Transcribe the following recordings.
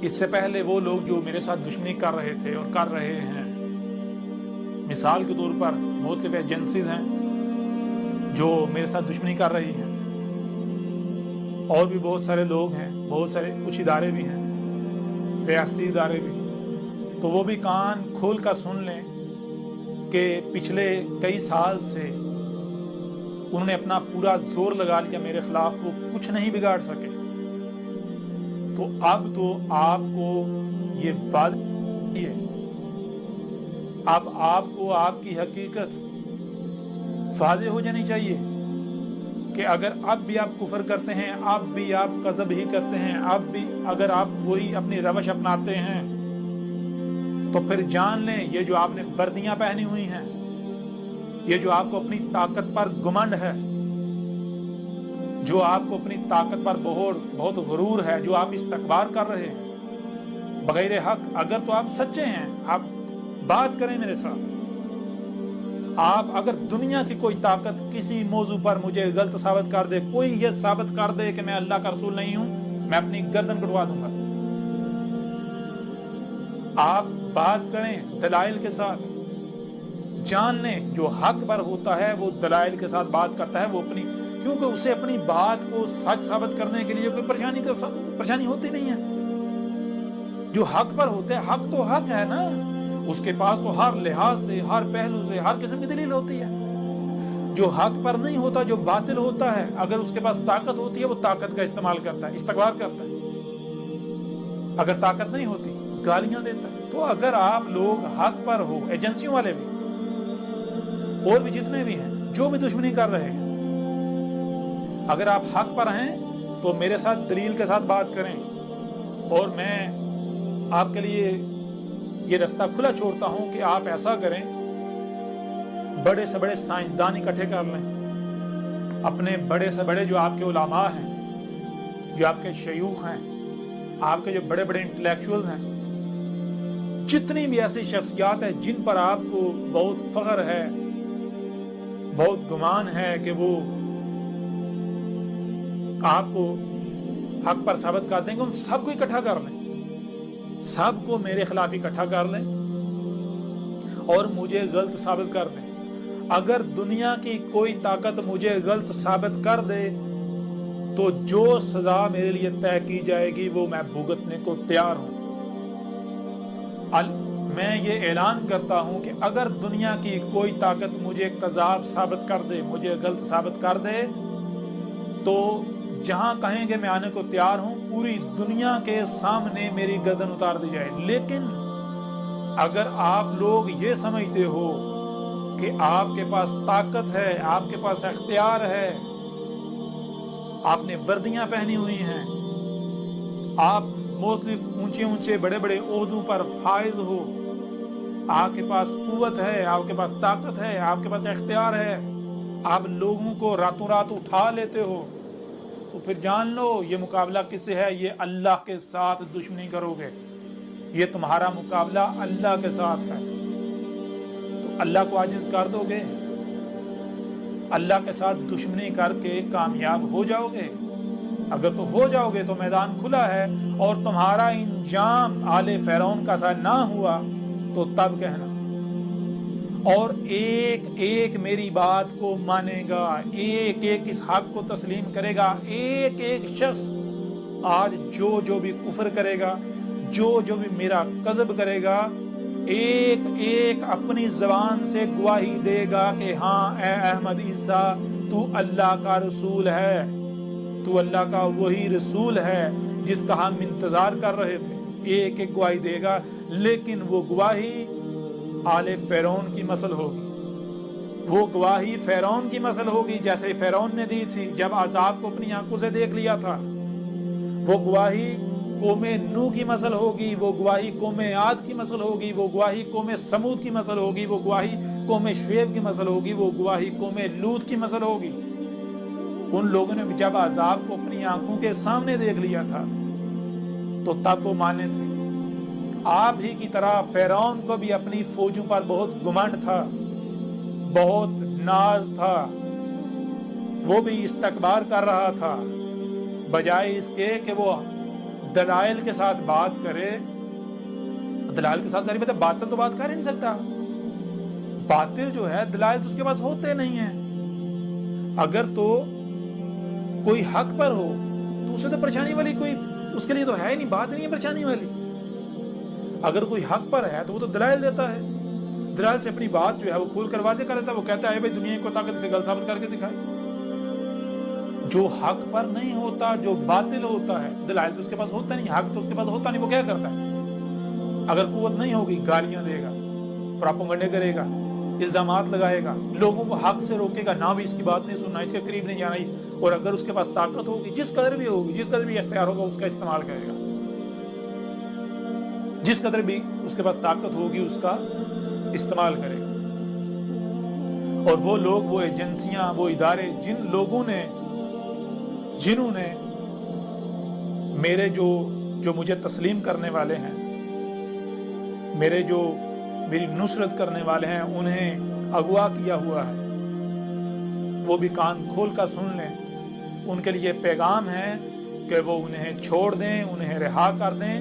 اس سے پہلے وہ لوگ جو میرے ساتھ دشمنی کر رہے تھے اور کر رہے ہیں، مثال کے طور پر مختلف ایجنسیز ہیں جو میرے ساتھ دشمنی کر رہی ہیں، اور بھی بہت سارے لوگ ہیں، بہت سارے کچھ ادارے بھی ہیں، ریاستی ادارے بھی، تو وہ بھی کان کھول کر سن لیں کہ پچھلے کئی سال سے انہوں نے اپنا پورا زور لگا لیا میرے خلاف، وہ کچھ نہیں بگاڑ سکے۔ تو اب تو آپ کو یہ واضح ہے، اب آپ کو آپ کی حقیقت واضح ہو جانی چاہیے کہ اگر اب بھی آپ کفر کرتے ہیں، اب بھی آپ کذب ہی کرتے ہیں، اب بھی اگر آپ وہی اپنی روش اپناتے ہیں، تو پھر جان لیں یہ جو آپ نے وردیاں پہنی ہوئی ہیں، یہ جو آپ کو اپنی طاقت پر گمنڈ ہے، جو آپ کو اپنی طاقت پر بہت غرور ہے، جو آپ استکبار کر رہے ہیں بغیر حق، اگر تو آپ سچے ہیں آپ بات کریں میرے ساتھ۔ آپ اگر دنیا کی کوئی طاقت کسی موضوع پر مجھے غلط ثابت کر دے، کوئی یہ ثابت کر دے کہ میں اللہ کا رسول نہیں ہوں، میں اپنی گردن کٹوا دوں گا۔ آپ بات کریں دلائل کے ساتھ، جان لیں جو حق پر ہوتا ہے وہ دلائل کے ساتھ بات کرتا ہے، وہ اپنی، کیونکہ اسے اپنی بات کو سچ ثابت کرنے کے لیے کوئی پریشانی ہوتی نہیں ہے۔ جو حق پر ہوتے ہیں، حق تو حق ہے نا، اس کے پاس تو ہر لحاظ سے، ہر پہلو سے، ہر قسم کی دلیل ہوتی ہے۔ جو حق پر نہیں ہوتا، جو باطل ہوتا ہے، اگر اس کے پاس طاقت ہوتی ہے وہ طاقت کا استعمال کرتا ہے، استکبار کرتا ہے، اگر طاقت نہیں ہوتی گالیاں دیتا ہے۔ تو اگر آپ لوگ حق پر ہو، ایجنسیوں والے بھی اور بھی جتنے بھی ہیں جو بھی دشمنی کر رہے ہیں، اگر آپ حق پر ہیں تو میرے ساتھ دلیل کے ساتھ بات کریں، اور میں آپ کے لیے یہ رستہ کھلا چھوڑتا ہوں کہ آپ ایسا کریں، بڑے سے بڑے سائنسدان اکٹھے کر لیں، اپنے بڑے سے بڑے جو آپ کے علماء ہیں، جو آپ کے شیوخ ہیں، آپ کے جو بڑے بڑے انٹلیکچوئلز ہیں، جتنی بھی ایسی شخصیات ہیں جن پر آپ کو بہت فخر ہے، بہت گمان ہے کہ وہ آپ کو حق پر ثابت کر دیں گے، ان سب کو اکٹھا کر لیں، سب کو میرے خلاف اکٹھا کر لیں اور مجھے غلط ثابت کر دیں۔ اگر دنیا کی کوئی طاقت مجھے غلط ثابت کر دے تو جو سزا میرے لیے طے کی جائے گی وہ میں بھگتنے کو تیار ہوں۔ میں یہ اعلان کرتا ہوں کہ اگر دنیا کی کوئی طاقت مجھے کذاب ثابت کر دے، مجھے غلط ثابت کر دے، تو جہاں کہیں گے میں آنے کو تیار ہوں، پوری دنیا کے سامنے میری گردن اتار دی جائے۔ لیکن اگر آپ لوگ یہ سمجھتے ہو کہ آپ کے پاس طاقت ہے، آپ کے پاس اختیار ہے، آپ نے وردیاں پہنی ہوئی ہیں، آپ مختلف اونچے بڑے بڑے عہدوں پر فائز ہو، آپ کے پاس قوت ہے، آپ کے پاس طاقت ہے، آپ کے پاس اختیار ہے، آپ لوگوں کو راتوں رات اٹھا لیتے ہو، تو پھر جان لو یہ مقابلہ کس سے ہے؟ یہ اللہ کے ساتھ دشمنی کرو گے، یہ تمہارا مقابلہ اللہ کے ساتھ ہے۔ تو اللہ کو عاجز کر دو گے، اللہ کے ساتھ دشمنی کر کے کامیاب ہو جاؤ گے؟ اگر تو ہو جاؤ گے تو میدان کھلا ہے، اور تمہارا انجام آل فرعون کا سا نہ ہوا تو تب کہنا۔ اور ایک ایک میری بات کو مانے گا، ایک ایک اس حق کو تسلیم کرے گا، ایک ایک شخص آج جو بھی کفر کرے گا، جو بھی میرا کذب کرے گا، ایک ایک اپنی زبان سے گواہی دے گا کہ ہاں اے احمد عیسیٰ تو اللہ کا رسول ہے، تو اللہ کا وہی رسول ہے جس کا ہم انتظار کر رہے تھے۔ ایک ایک گواہی دے گا، لیکن وہ گواہی آل فرعون کی مثل ہوگی، وہ گواہی فرعون کی مثل ہوگی جیسے فرعون نے دی تھی جب عذاب کو اپنی آنکھوں سے دیکھ لیا تھا۔ وہ گواہی قوم نوح کی مثل ہوگی، وہ گواہی قوم عاد کی مثل ہوگی، وہ گواہی قوم سمود کی مثل ہوگی، وہ گواہی قوم شعیب کی مثل ہوگی، وہ گواہی قوم لوط کی مثل ہوگی۔ ان لوگوں نے جب عذاب کو اپنی آنکھوں کے سامنے دیکھ لیا تھا تو تب وہ مانے تھے۔ آپ ہی کی طرح فرعون کو بھی اپنی فوجوں پر بہت گمنڈ تھا، بہت ناز تھا، وہ بھی استکبار کر رہا تھا، بجائے اس کے کہ وہ دلائل کے ساتھ بات کرے، دلائل کے ساتھ ظاہر بات ہے باطل تو بات کر ہی نہیں سکتا، باطل جو ہے دلائل تو اس کے پاس ہوتے نہیں ہیں۔ اگر تو کوئی حق پر ہو تو اسے تو پریشانی والی کوئی اس کے لیے تو ہے ہی نہیں، بات نہیں ہے پریشانی والی۔ اگر کوئی حق پر ہے تو وہ تو دلائل دیتا ہے، دلائل سے اپنی بات جو ہے وہ کھول کر واضح کر دیتا ہے، وہ کہتا ہے بھائی دنیا کو طاقت سے غلط ثابت کر کے دکھائے۔ جو حق پر نہیں ہوتا، جو باطل ہوتا ہے، دلائل تو اس کے پاس ہوتا نہیں، حق تو اس کے پاس ہوتا نہیں، وہ کیا کرتا ہے؟ اگر قوت نہیں ہوگی گالیاں دے گا، پراپیگنڈے کرے گا، الزامات لگائے گا، لوگوں کو حق سے روکے گا، نہ بھی اس کی بات نہیں سننا، اس کے قریب نہیں جانا ہی، اور اگر اس کے پاس طاقت ہوگی، جس قدر بھی ہوگی، جس قدر بھی اختیار ہوگا اس کا استعمال کرے گا، جس قدر بھی اس کے پاس طاقت ہوگی اس کا استعمال کرے گا۔ اور وہ لوگ، وہ ایجنسیاں، وہ ادارے، جنہوں نے میرے جو مجھے تسلیم کرنے والے ہیں، میری نصرت کرنے والے ہیں، انہیں اغوا کیا ہوا ہے، وہ بھی کان کھول کر سن لیں۔ ان کے لیے پیغام ہے کہ وہ انہیں چھوڑ دیں، انہیں رہا کر دیں،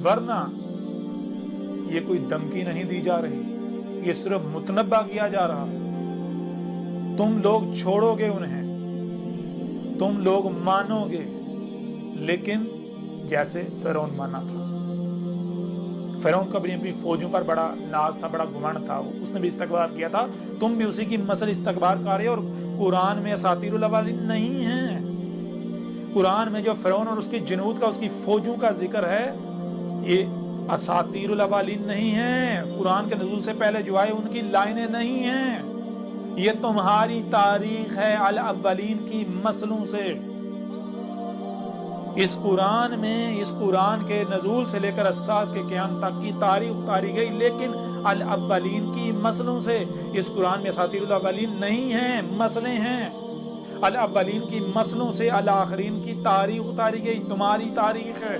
ورنہ یہ کوئی دھمکی نہیں دی جا رہی، یہ صرف متنبہ کیا جا رہا۔ تم لوگ چھوڑو گے انہیں، تم لوگ مانو گے، لیکن جیسے فرعون مانا تھا۔ فرعون کا اپنی فوجوں پر بڑا ناز تھا، بڑا گمنڈ تھا، اس نے بھی استکبار کیا تھا، تم بھی اسی کی مثل استکبار کر رہے ہو۔ اور قرآن میں اساطیر الاولین نہیں ہے، قرآن میں جو فرعون اور اس کی جنود کا، اس کی فوجوں کا ذکر ہے، یہ اساطیر الاولین نہیں ہے، قرآن کے نزول سے پہلے جو آئے ان کی لائنیں نہیں ہیں، یہ تمہاری تاریخ ہے الاولین کی مثلوں سے۔ اس قرآن میں، اس قرآن کے نزول سے لے کر الساعۃ کے قیام تک کی تاریخ اتاری گئی، لیکن الاولین کی مثلوں سے۔ اس قرآن میں اساطیر الاولین نہیں ہیں، مثلیں ہیں۔ الاولین کی مثلوں سے الاخرین کی تاریخ اتاری گئی، تمہاری تاریخ ہے۔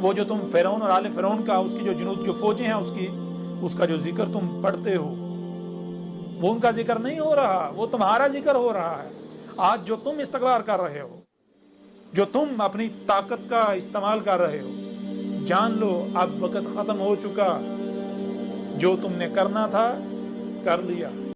وہ جو تم فرعون اور آل فرعون کا، اس کی جو جنود، جو فوجیں ہیں، اس کا جو ذکر تم پڑھتے ہو، وہ ان کا ذکر نہیں ہو رہا، وہ تمہارا ذکر ہو رہا ہے۔ آج جو تم استقرار کر رہے ہو، جو تم اپنی طاقت کا استعمال کر رہے ہو، جان لو اب وقت ختم ہو چکا، جو تم نے کرنا تھا کر لیا۔